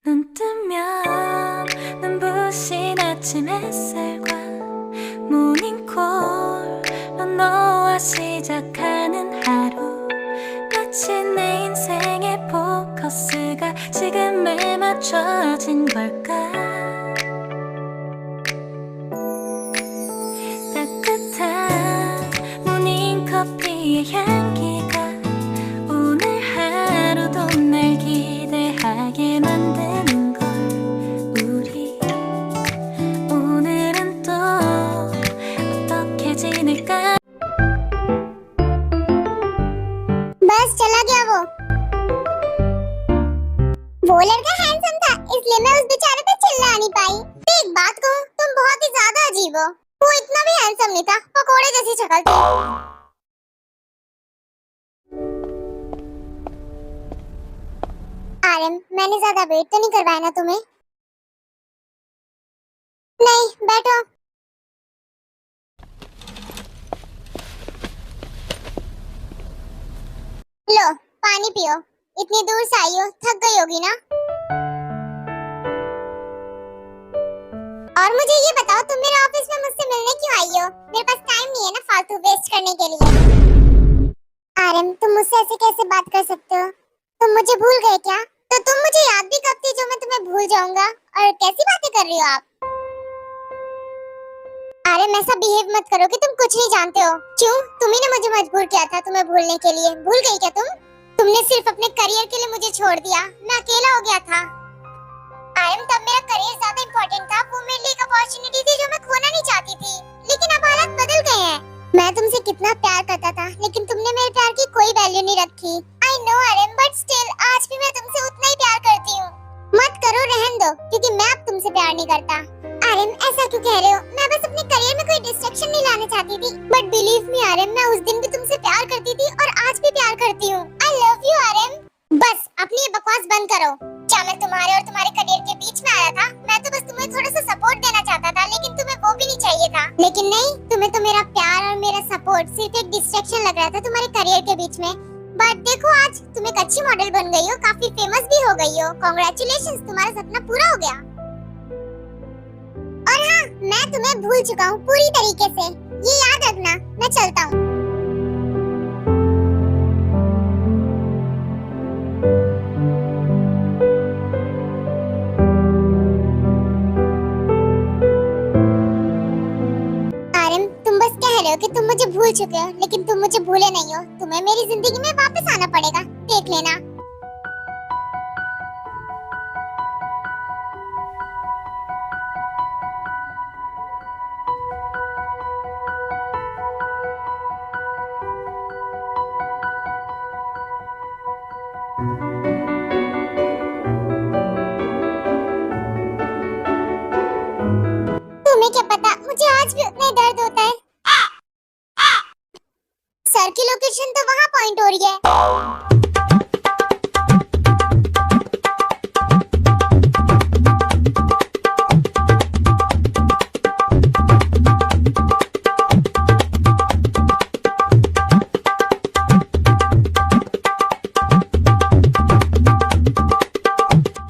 눈 뜨면 눈부신 아침 햇살과 모닝콜로 너와 시작하는 하루, 마치 내 인생의 포커스가 지금에 맞춰진 걸까. 따뜻한 모닝커피의 향기가 오늘 하루도 날 기대하게 만드는 걸. 우리 오늘은 또 어떻게 지낼까. बस चला गया वो लड़का हैंडसम था, इसलिए मैं उस बेचारे पे चिल्ला नहीं पाई। तो एक बात कहूँ, तुम बहुत ही ज्यादा अजीब हो। वो इतना भी हैंडसम नहीं था, पकोड़े जैसी शक्ल थी। आर्यन, मैंने ज्यादा वेट तो नहीं करवाया ना तुम्हें? नहीं, बैठो। लो, पानी पियो। इतनी दूर से आई हो, थक गई होगी ना। और मुझे ये बताओ, तुम मेरे ऑफिस में मुझसे मिलने क्यों आई हो? मेरे पास टाइम नहीं है ना फालतू वेस्ट करने के लिए। आर्यन, तुम मुझसे ऐसे कैसे बात कर सकते हो? तुम मुझे भूल गए क्या? तो तुम मुझे याद भी कब थी जो मैं तुम्हें भूल जाऊंगा? और कैसी बातें कर रही हो आप? आर्यन, ऐसा बिहेव मत करो कि तुम कुछ नहीं जानते हो। क्यों? तुम्ही ने मुझे मजबूर किया था तुम्हें भूलने के लिए। भूल गई क्या तुम? तुमने सिर्फ अपने करियर के लिए मुझे छोड़ दिया, मैं अकेला हो गया था। आर्यन, तब मेरा करियर ज्यादा इम्पोर्टेंट था। वो मेरे लिए एक अपॉर्चुनिटी थी जो मैं खोना नहीं चाहती थी। लेकिन अब हालात बदल गए हैं। मैं तुमसे कितना प्यार करता था, लेकिन तुमने मेरे प्यार की कोई वैल्यू नहीं रखी। I know Aryan, but still आज भी मैं तुमसे उतना ही प्यार करती हूँ। मत करो, रहन दो, क्योंकि मैं अब तुमसे प्यार नहीं करता। आर्यन, ऐसा क्यों कह रहे हो? मैं बस अपने करियर में कोई डिस्ट्रैक्शन नहीं लाना चाहती थी। बट बिलीव मी आर्यन, मैं उस दिन भी तुमसे प्यार करती थी और आज भी प्यार करती हूँ। I love you Aryan. बस अपनी ये बकवास बंद करो। क्या मैं तुम्हारे और तुम्हारे करियर के बीच में आया था? मैं तो बस तुम्हें थोड़ा सा सपोर्ट देना चाहता था, लेकिन तुम्हें वो भी नहीं चाहिए था। लेकिन नहीं, तुम्हें तो मेरा प्यार और मेरा सपोर्ट सिर्फ एक डिस्ट्रैक्शन लग रहा था तुम्हारे करियर के बीच में। बट देखो, आज तुम एक अच्छी मॉडल बन गई हो, काफी फेमस भी हो गई हो। कांग्रेचुलेशंस, तुम्हारा सपना पूरा हो गया। और हाँ, मैं तुम्हें भूल चुका हूँ पूरी तरीके से, ये याद रखना। मैं चलता हूँ। आर्यन, तुम बस कह रहे हो कि तुम मुझे भूल चुके हो, लेकिन तुम मुझे भूले नहीं हो। तुम्हें मेरी जिंदगी में वापस आना पड़ेगा, देख लेना। तुम्हें क्या पता, मुझे आज भी उतना ही दर्द होता है। सर की लोकेशन तो वहाँ पॉइंट हो रही है।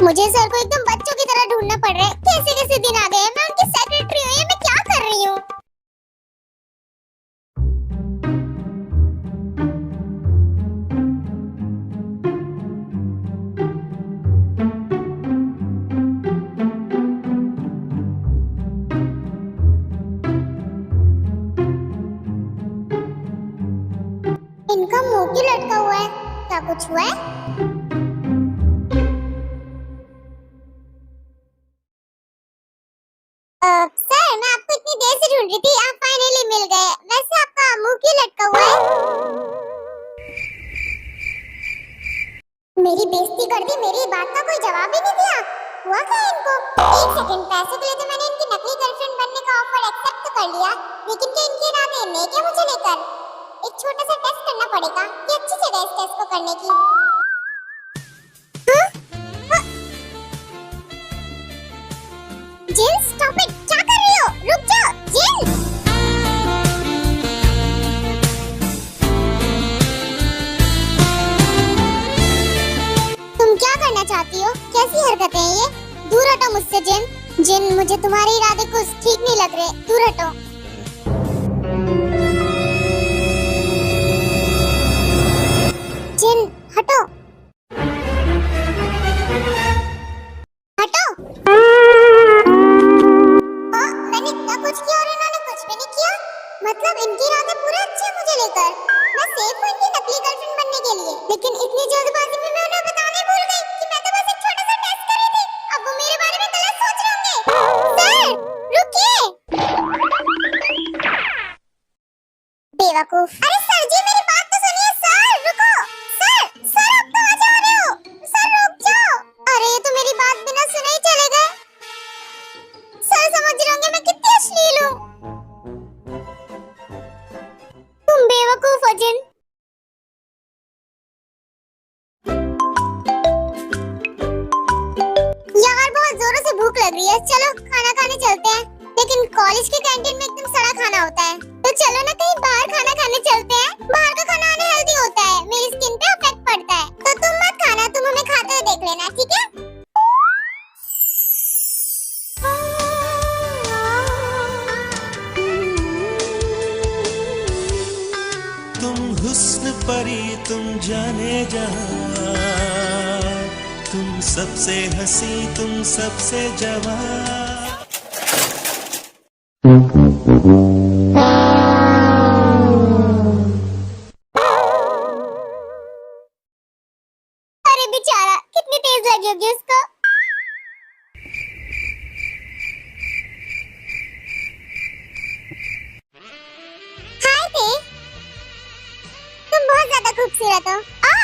मुझे सर को एकदम बच्चों की तरह ढूंढना पड़ रहा है। कैसे कैसे दिन आ गए हैं, मैं उनकी सेक्रेटरी हूँ, ये मैं क्या कर रही हूँ? इनका मुंह क्यों लटका हुआ है? क्या कुछ हुआ है? सर, मैं आपको इतनी देर से ढूंढ रही थी, आप फाइनली मिल गए। वैसे आपका मुंह क्यों लटका हुआ है? मेरी बेइज्जती कर दी, मेरी बात का कोई जवाब ही नहीं दिया। हुआ क्या इनको? एक सेकंड, पैसों के लिए तो मैंने इनकी नकली गर्लफ्रेंड बनने का ऑफर एक्सेप्ट तो कर लिया, लेकिन क्या इनके इरादे नेक है मुझे लेकर? एक छोटा सा टेस्ट करना पड़ेगा। ये अच्छी जगह इस टेस्ट को करने की। जिल, स्टॉप इट! क्या कर रही हो? रुक जाओ, जिल! तुम क्या करना चाहती हो? कैसी की हरकतें हैं ये? दूर हटो मुझसे जिन। जिन, मुझे तुम्हारे इरादे कुछ ठीक नहीं लग रहे, दूर हटो। जिन, हटो, हटो। मैंने इतना कुछ किया और इन्होंने कुछ भी नहीं किया। मतलब इनके इरादे पूरे अच्छे हैं मुझे लेकर। मैं सेफ हूँ इनकी नकली गर्लफ्रेंड बनने के लिए, लेकिन इतनी जल्दबाजी में मैं उन्हें बताने भूल गई कि मैं तो बस एक छोटा सा टेस्ट कर रही थी। अब वो मेरे बारे में गलत सोच रहे होंगे। सर, रुकिए। बेवकूफ। अरे सर जी, मेरी बात तो सुनिए। सर रुको। सर, सर आप कहाँ जा रहे हो? सर रुक जाओ। अरे ये तो मेरी बात बिना सुने ही चले गए। सर समझ रहे होंगे मैं कितनी अश्लील हूँ। तुम बेवकूफ हो जिन। यार बहुत जोरों से भूख लग रही है, चलो खाना खाने चलते हैं। लेकिन कॉलेज के कैंटीन में एकदम सड़ा खाना होता है, तो चलो ना कहीं बाहर खाना खाने चलते हैं। बाहर का खाना अनहेल्दी होता है, मेरी स्किन पे इफेक्ट पड़ता है। तो तुम मत खाना, तुम हमें खाते हुए देख लेना, ठीक है? तुम हुस्न परी तुम जाने जहां, तुम सबसे हंसी तुम सबसे जवां। अरे बेचारा, कितनी तेज लगी होगी उसको। हाय ते, तुम बहुत ज्यादा खूबसूरत हो।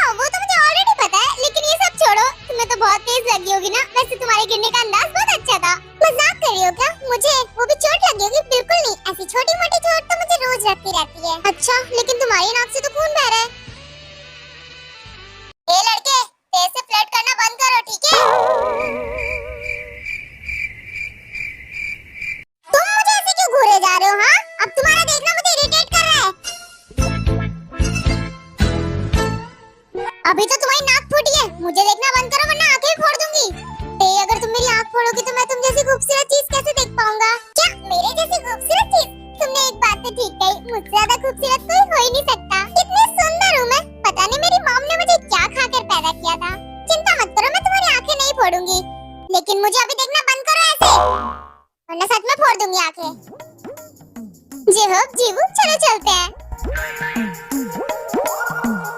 वो तो मुझे ऑलरेडी पता है, लेकिन ये सब छोड़ो, तुम्हें तो बहुत तेज लगी होगी ना। वैसे तुम्हारे गिरने का अंदाज बहुत अच्छा था। मजाक कर रही हो क्या? मुझे वो भी चोट लगी होगी? बिल्कुल नहीं, ऐसी छोटी मोटी चोट तो मुझे रोज लगती रहती है। अच्छा, लेकिन तुम्हारी नाक से तो खून बह रहा है। ए लड़के, तेज से फ्लर्ट करना बंद करो, ठीक है? तुम मुझे ऐसे क्यों घूरे जा रहे हो? हाँ, अब तुम्हारा देखना मुझे इरिटेट कर रहा है। अभी तो तुम्हारी नाक फूटी है, मुझे देखना बंद करो वरना आंखें भी फोड़ दूंगी। अगर तुम मेरी आंख फोड़ोगी तो मैं तुम जैसी खूबसूरत चीज कैसे देख पाऊंगा? क्या मेरे जैसी खूबसूरत चीज? तुमने एक बात तो ठीक कही, मुझसे ज्यादा खूबसूरत कोई हो ही नहीं सकता। कितनी सुंदर हूँ मैं। पता नहीं मेरी मॉम ने मुझे क्या खाकर पैदा किया था। चिंता मत करो, मैं तुम्हारी आंखें नहीं फोड़ूंगी, लेकिन मुझे अभी देखना बंद करो ऐसे, वरना सच में फोड़ दूंगी आंखें। जी हो जीवू, चलो चलते हैं।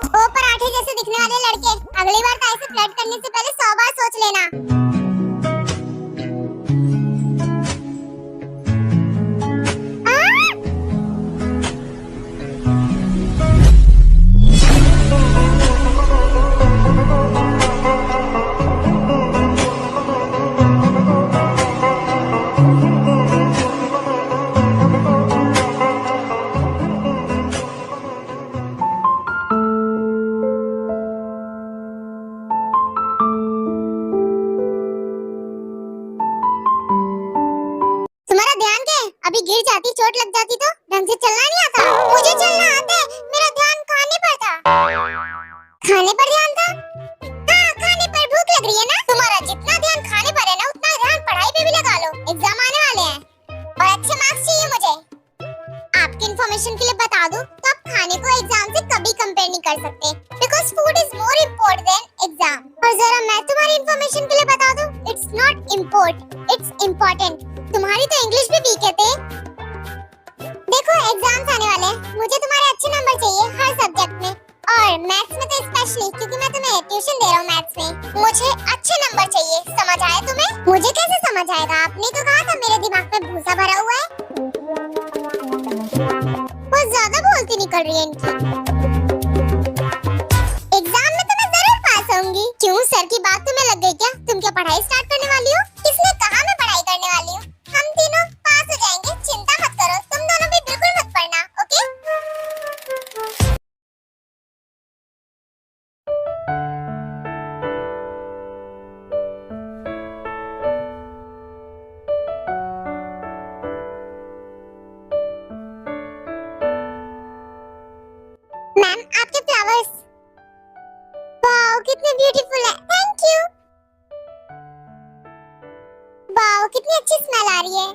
ओ पराठे जैसे दिखने वाले लड़के, अगली बार ताई से फ्लर्ट करने से पहले 100 बार सोच लेना। तुम्हारा ध्यान क्या है? अभी गिर जाती, चोट लग जाती तो? ढंग से चलना नहीं आता? मुझे चलना आता है, मेरा ध्यान खाने पर था। खाने पर ध्यान था? हाँ, खाने पर। भूख लग रही है ना? तुम्हारा जितना ध्यान खाने पर है ना, उतना ध्यान पढ़ाई पे भी लगा लो। एग्जाम आने वाले हैं और अच्छे मार्क्स चाहिए मुझे। आपकी इंफॉर्मेशन के लिए बता दूं तो आप खाने को एग्जाम से कभी कंपेयर नहीं कर सकते, because food is more important then exam. और जरा मैं तुम्हारी इंफॉर्मेशन के लिए बता दूं, it's not import, it's important. तुम्हारी तो इंग्लिश भी वीक है ते। देखो एग्जाम्स आने वाले हैं, मुझे तुम्हारे अच्छे नंबर चाहिए हर सब्जेक्ट में, और मैथ्स में तो स्पेशली, क्योंकि मैं तुम्हें ट्यूशन दे रहा हूँ मैथ्स में। मुझे अच्छे नंबर चाहिए, समझ आया तुम्हें? मुझे कैसे समझ आएगा? आपने तो कहा था मेरे दिमाग में भूसा भरा हुआ है। बहुत ज्यादा बोलती निकल रही है इनकी। एग्जाम में तो मैं जरूर पास होंगी। क्यों, सर की बात तुम्हें लग गई क्या? तुम क्या पढ़ाई स्टार्ट करने वाली हो? किसने कहा मैं पढ़ाई करने वाली हूँ? हम तीनों पास हो जाएंगे, चिंता मत करो। तुम दोनों भी बिल्कुल मत पढ़ना, ओके? मैम, आपके फ्लावर्स। वाओ, कितने ब्यूटीफुल है। Thank you. कितनी अच्छी स्मेल आ रही है।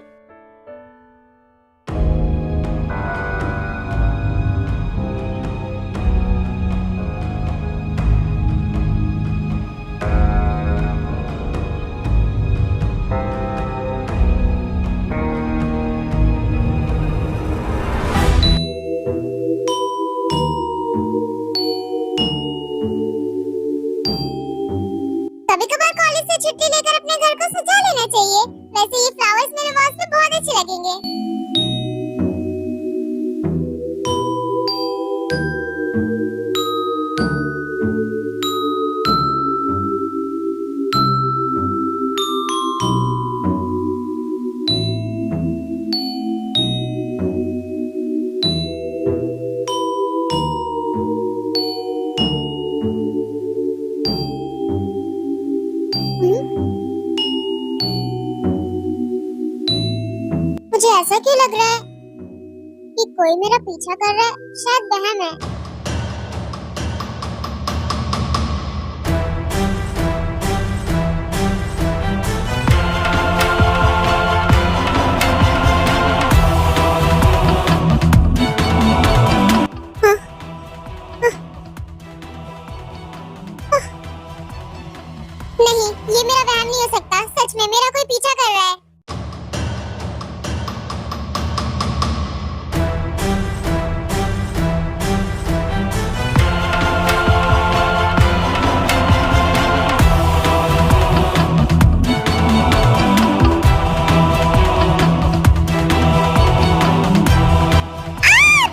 कभी कभार कॉलेज से छुट्टी लेकर अपने घर को सजा लेना चाहिए। वैसे ये फ्लावर्स मेरे वॉल्स पे बहुत अच्छे लगेंगे। मुझे ऐसा क्यों लग रहा है कि कोई मेरा पीछा कर रहा है? शायद वहम है। नहीं, ये मेरा वहम नहीं हो सकता। सच में मेरा कोई पीछा कर रहा है।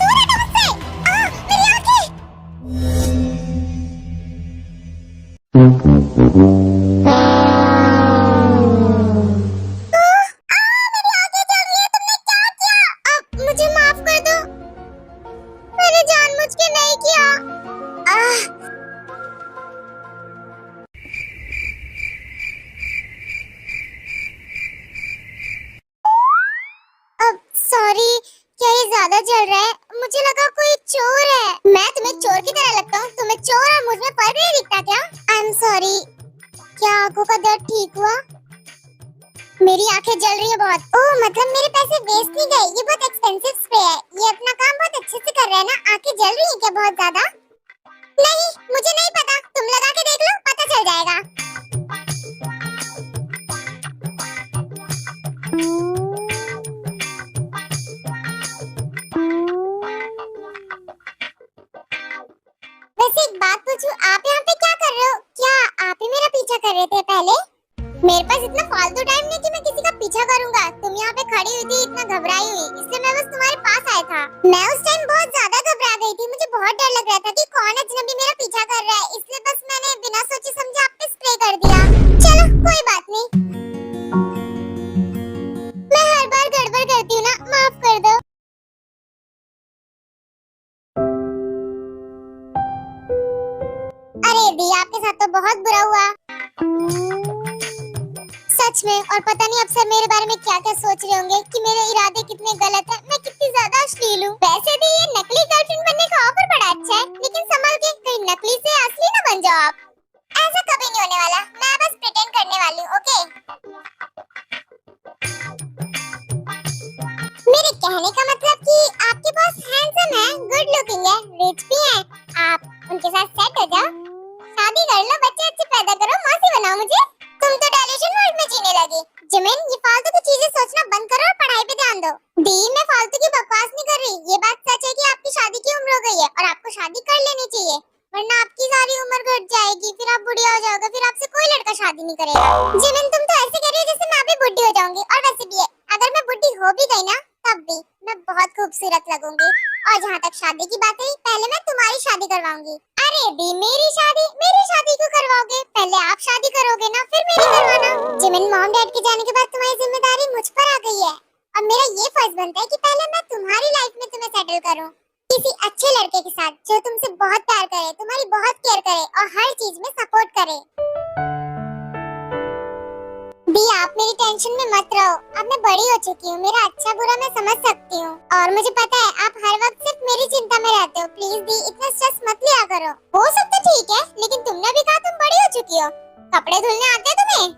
दूर हटो मुझसे। मेरी आंखें। मुझे माफ कर दो, मैंने जानबूझ के नहीं किया। अब सॉरी, क्या ये ज्यादा जल रहा है? मुझे लगा कोई चोर है। मैं तुम्हें चोर की तरह लगता हूँ? तुम्हें चोर और मुझ में फर्क नहीं दिखता क्या? I am sorry. क्या आंखों का दर्द ठीक हुआ? मेरी आंखें जल रही है बहुत। ओह, मतलब मेरे पैसे वेस्ट नहीं गए। ये बहुत एक्सपेंसिव स्प्रे है। ये अपना काम बहुत अच्छे से कर रहा है ना? आंखें जल रही हैं क्या बहुत ज्यादा? नहीं, मुझे नहीं पता। तुम लगा के देख लो, पता चल जाएगा। वैसे एक बात पूछूं, आप यहाँ पे क्या कर रहे हो? क्या आप ही मेरा पीछा कर रहे थे पहले? मेरे पास इतना फालतू टाइम नहीं कि मैं किसी का पीछा करूंगा। तुम यहाँ पे खड़ी हुई थी इतना घबराई हुई, इसलिए मैं बस तुम्हारे पास आया था। मैं उस टाइम बहुत ज्यादा घबरा गई थी। मुझे बहुत डर लग रहा था कि कौन अजनबी मेरा पीछा कर रहा है, इसलिए बस मैंने बिना सोचे समझे आप पे स्प्रे कर दिया। चलो कोई बात नहीं, मैं हर बार गड़बड़ करती हूँ ना, माफ कर दो। अरे दी, आपके साथ तो बहुत बुरा हुआ सच में। और पता नहीं अब सब मेरे बारे में क्या क्या सोच रहे होंगे कि मेरे इरादे कितने गलत हैं, मैं कितनी ज्यादा अश्लील हूँ। वैसे भी ये नकली गर्लफ्रेंड बनने का ऑफर बड़ा अच्छा है, लेकिन संभल के, कहीं नकली से असली ना बन जाओ आप। ऐसा कभी नहीं होने वाला, मैं बस प्रिटेंड करने वाली हूँ, ओके? मेरे कहने का मतलब कि आपके बॉस हैंडसम है, गुड लुकिंग है, रिच भी है। आप उनके साथ सेट हो जाओ, शादी कर लो, बच्चे अच्छे पैदा करो, मौसी बनाओ मुझे। तुम तो डेल्यूशन वर्ल्ड में जीने लगी। जिमिन, ये फालतू की चीजें सोचना बंद करो और पढ़ाई पे ध्यान दो। दी, मैं फालतू की बकवास नहीं कर रही। ये बात सच है कि आपकी शादी की उम्र हो गई है और आपको शादी कर लेनी चाहिए, वरना आपकी सारी उम्र घट जाएगी, फिर आप बुढ़िया हो जाओगे, फिर आपसे कोई लड़का शादी नहीं करेगा। जिमिन, तुम तो ऐसे कह रही हो जैसे मैं भी बुढ़ी हो जाऊंगी। और वैसे भी है, अगर मैं बुढ़ी हो भी गई ना, तब भी मैं बहुत खूबसूरत लगूंगी। और जहाँ तक शादी की बात है, पहले मैं तुम्हारी शादी करवाऊंगी। अरे दी, मेरी शादी क्यों करवाओगे? पहले आप शादी करोगे ना, फिर मेरी करवाना। जिमिन, मॉम डैड के जाने के बाद तुम्हारी जिम्मेदारी मुझ पर आ गई है और मेरा ये फर्ज बनता है कि पहले मैं तुम्हारी लाइफ में तुम्हें सेटल करूं, किसी अच्छे लड़के के साथ जो तुमसे बहुत प्यार करे, तुम्हारी बहुत केयर करे और हर चीज में सपोर्ट करे। दी, आप मेरी टेंशन में मत रहो। अब मैं बड़ी हो चुकी हूँ, मेरा अच्छा बुरा मैं समझ सकती हूँ और मुझे पता है आप हर वक्त सिर्फ मेरी चिंता में रहते हो। प्लीज दी, इतना स्ट्रेस मत लिया करो। वो सब तो ठीक है, लेकिन तुमने भी कहा तुम बड़ी हो चुकी हो। कपड़े धुलने आते हैं तुम्हें?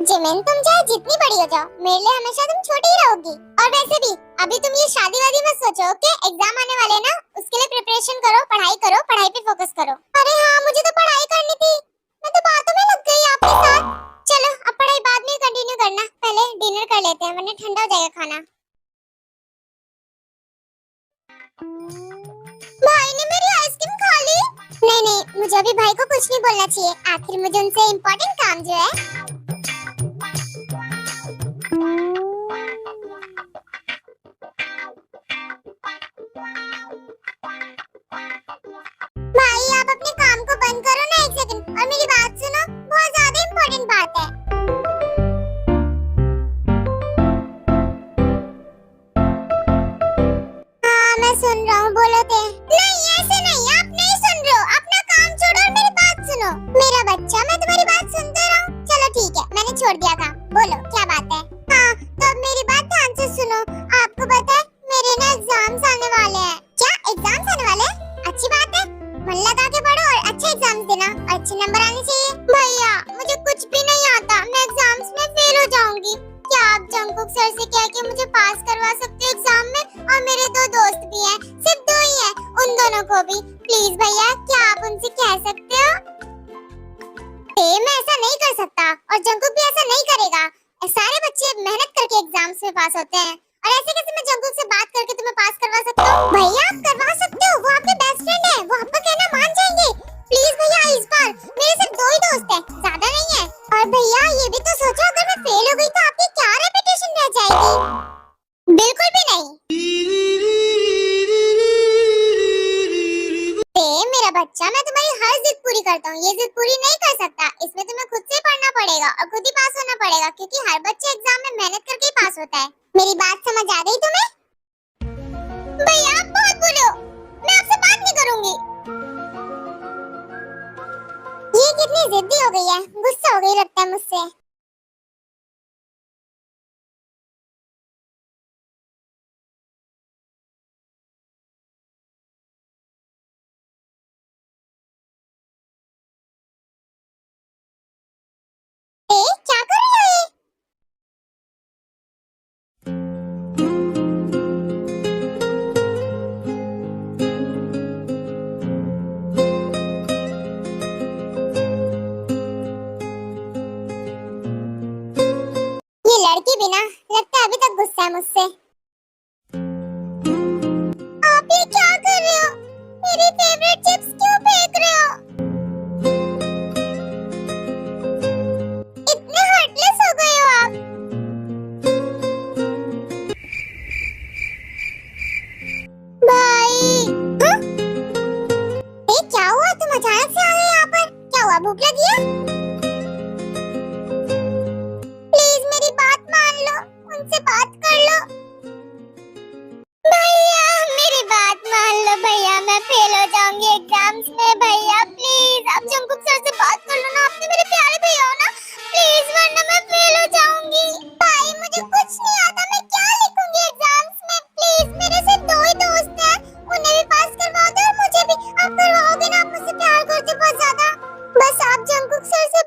जिमिन तुम चाहे जितनी बड़ी हो जाओ, मेरे लिए हमेशा तुम छोटी ही रहोगी। और वैसे भी अभी तुम ये शादी वादी मत सोचो, ओके? एग्जाम आने वाले हैं ना, उसके लिए प्रिपरेशन करो, पढ़ाई पे फोकस करो। अरे हाँ, मुझे तो पढ़ाई करनी थी, मैं तो बातों में लग गई आपके साथ। चलो अब पढ़ाई बाद में कंटिन्यू करना, पहले डिनर कर लेते हैं वरना ठंडा हो जाएगा खाना। भाई ने मेरी आइसक्रीम खा ली। नहीं नहीं, मुझे अभी भाई को कुछ नहीं बोलना चाहिए, आखिर मुझे उनसे इम्पोर्टेंट काम जो है। भाई आप अपने काम को बंद करो ना एक सेकंड और मेरी बात सुनो, बहुत ज्यादा इम्पोर्टेंट बात है। हाँ मैं सुन रहा हूँ, बोलो ते। नहीं ऐसे नहीं, आप नहीं सुन रहे हो, अपना काम छोड़ो और मेरी बात सुनो। मेरा बच्चा, मैं तुम्हारी बात सुनते रहा हूँ। चलो ठीक है, मैंने छोड़ दिया था, बोलो क्या बात है। हाँ तो अब मेरी बात ध्यान से सुनो। आपको पता है मेरे ना एग्जाम्स आने वाले हैं। क्या एग्जाम्स आने वाले हैं? अच्छी बात है, मन लगा के पढ़ो और अच्छे एग्जाम्स देना, अच्छे नंबर आने चाहिए। भैया मुझे कुछ भी नहीं आता, मैं एग्जाम्स में फेल हो जाऊंगी। क्या आप जंगकुक सर से कह के मुझे पास करवा सकते हो एग्जाम में? और मेरे दो दोस्त भी हैं, सिर्फ दो ही हैं, उन दोनों को भी प्लीज भैया, क्या आप उनसे कह सकते हो? मैं ऐसा नहीं कर सकता और जंगकुक भी ऐसा नहीं करेगा। सारे बच्चे मेहनत करके एग्जाम्स में पास होते हैं और ऐसे कैसे मैं जंगकुक से बात करके तुम्हें पास करवा सकता हूँ? भैया आप करवा सकते हो, वो आपके बेस्ट फ्रेंड है, वो आपका कहना मान जाएंगे। प्लीज भैया, इस बार मेरे सिर्फ दो ही दोस्त हैं, ज्यादा नहीं है। और भैया ये भी तो सोचो, अगर मैं फेल हो गई तो आपकी क्या रेपुटेशन रह जाएगी? बिल्कुल भी नहीं। मेरा बच्चा, मैं तुम्हारी हर जिद पूरी करता हूँ, ये जिद पूरी नहीं कर सकता। इसमें तुम्हें खुद से पढ़ना पड़ेगा और खुद ही पास होना पड़ेगा, क्योंकि हर बच्चे एग्जाम में मेहनत करके ही पास होता है। मेरी बात समझ आ गई तुम्हें? भैया आप बहुत बोलो, मैं आपसे बात नहीं करूंगी। ये कितनी जिद्दी हो गई है, गुस्सा हो गई लगता है मुझसे। क्या कर रही है? ये लड़की भी ना लगता है अभी तक गुस्सा है मुझसे। आप ये क्या कर रहे हो? मेरी फेवरेट चिप्स क्यों फेंक रहे हो? इतने हार्टलेस हो गए हो आप। भाई हाँ? क्या हुआ, तुम अचानक से आ गए यहाँ पर? क्या हुआ, भूख लगी है? प्लीज मेरी बात मान लो, उनसे बात कर लो। भैया मेरी बात मान लो भैया, मैं फेल हो जाऊंगी एग्जाम्स में। भैया प्लीज आप जंगकुक सर से बात कर लो ना, आपने मेरे प्यारे भैया हो ना, प्लीज, वरना मैं फेल हो जाऊंगी। भाई मुझे कुछ नहीं आता, मैं क्या लिखूंगी एग्जाम्स में? प्लीज, मेरे सिर्फ दो ही दोस्त हैं, उन्हें भी पास करवा दो और मुझे भी। आप करवाओगे ना, आप मुझसे प्यार करते बहुत ज्यादा। बस आप जंगकुक सर से